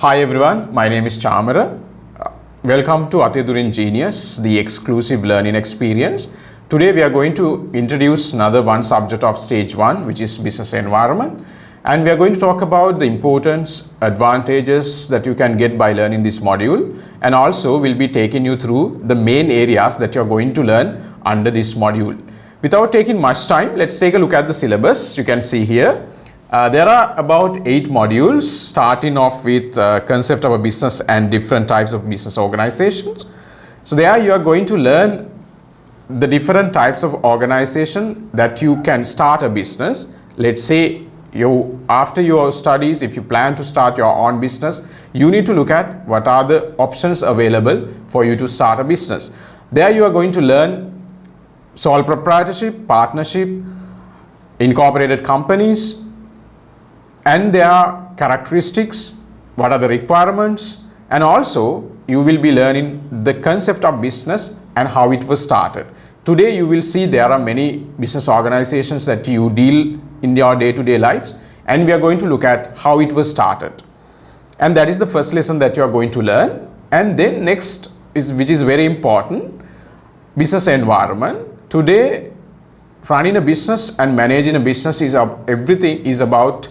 Hi everyone, my name is Chamara. Welcome to Athidurin Genius, the exclusive learning experience. Today we are going to introduce another one subject of stage 1, which is business environment. And we are going to talk about the importance, advantages that you can get by learning this module. And also we'll be taking you through the main areas that you're going to learn under this module. Without taking much time, let's take a look at the syllabus. You can see here. There are about 8 modules, starting off with concept of a business and different types of business organizations. So there you are going to learn the different types of organization that you can start a business. Let's say after your studies, if you plan to start your own business, you need to look at what are the options available for you to start a business. There you are going to learn sole proprietorship, partnership, incorporated companies, and their characteristics, what are the requirements, and also you will be learning the concept of business and how it was started. Today you will see there are many business organizations that you deal in your day-to-day lives, and we are going to look at how it was started. And that is the first lesson that you are going to learn. And then next is, which is very important, business environment. Today running a business and managing a business is everything is about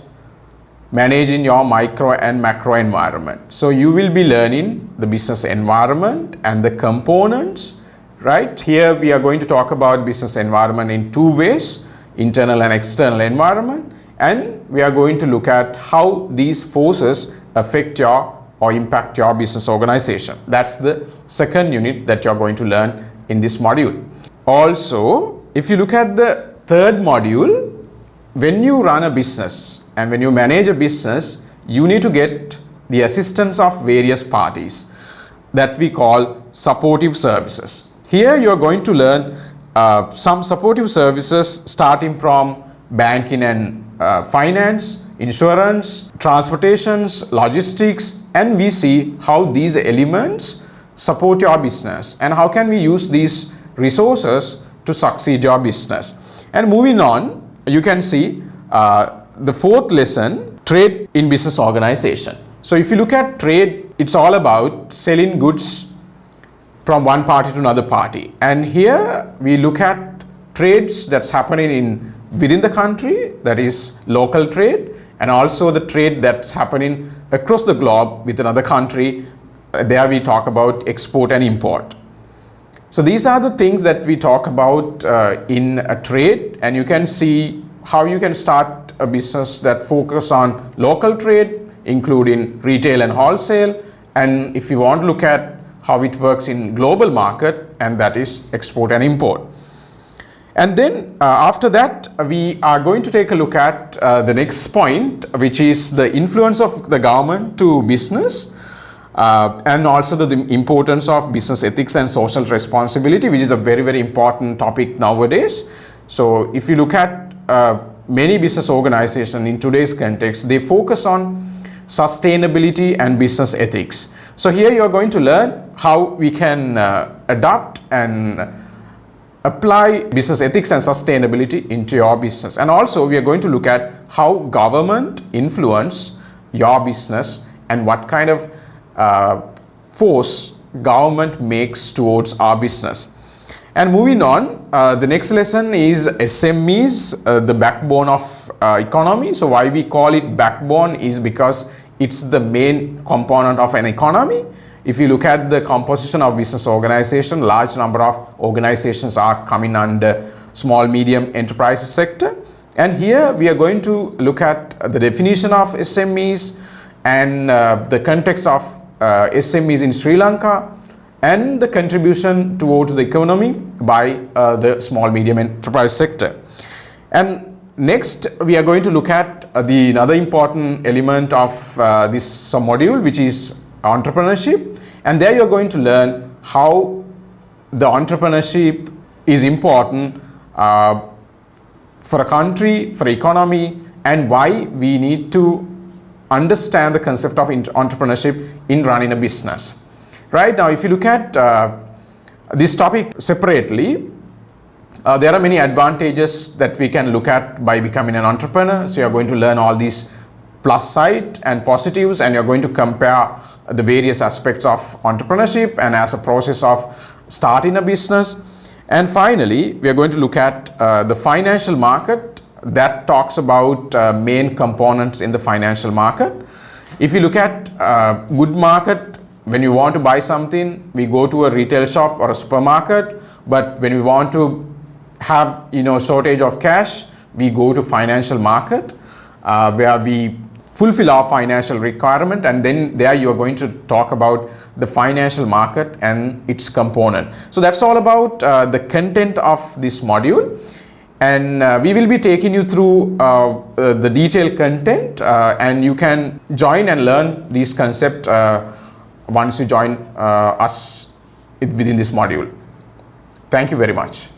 managing your micro and macro environment. So you will be learning the business environment and the components, right? Here we are going to talk about business environment in 2 ways, internal and external environment, and we are going to look at how these forces affect your or impact your business organization. That's the second unit that you're going to learn in this module. Also, if you look at the third module, when you run a business and when you manage a business, you need to get the assistance of various parties that we call supportive services. Here you are going to learn some supportive services starting from banking and finance, insurance, transportations, logistics, and we see how these elements support your business and how can we use these resources to succeed your business. And moving on, you can see the fourth lesson, trade in business organization. So if you look at trade, it's all about selling goods from one party to another party. And here we look at trades that's happening within the country, that is local trade, and also the trade that's happening across the globe with another country. There we talk about export and import. So these are the things that we talk about in a trade, and you can see how you can start a business that focus on local trade, including retail and wholesale, and if you want to look at how it works in global market, and that is export and import. And then after that, we are going to take a look at the next point, which is the influence of the government to business, and also the importance of business ethics and social responsibility, which is a very, very important topic nowadays. So if you look at many business organizations in today's context, they focus on sustainability and business ethics. So here you are going to learn how we can adopt and apply business ethics and sustainability into your business. And also we are going to look at how government influence your business and what kind of force government makes towards our business. And moving on, the next lesson is SMEs, the backbone of economy. So why we call it backbone is because it's the main component of an economy. If you look at the composition of business organization, large number of organizations are coming under small medium enterprises sector. And here we are going to look at the definition of SMEs and the context of SMEs in Sri Lanka, and the contribution towards the economy by the small medium enterprise sector. And next we are going to look at another important element of this module, which is entrepreneurship. And there you are going to learn how the entrepreneurship is important for a country, for economy, and why we need to understand the concept of entrepreneurship in running a business. Right now, if you look at this topic separately, there are many advantages that we can look at by becoming an entrepreneur. So you are going to learn all these plus side and positives, and you're going to compare the various aspects of entrepreneurship and as a process of starting a business. And finally, we are going to look at the financial market. That talks about main components in the financial market. If you look at good market, when you want to buy something, we go to a retail shop or a supermarket. But when we want to have shortage of cash, we go to financial market where we fulfill our financial requirement, and then there you are going to talk about the financial market and its component. So that's all about the content of this module, and we will be taking you through the detailed content, and you can join and learn these concepts once you join us within this module. Thank you very much.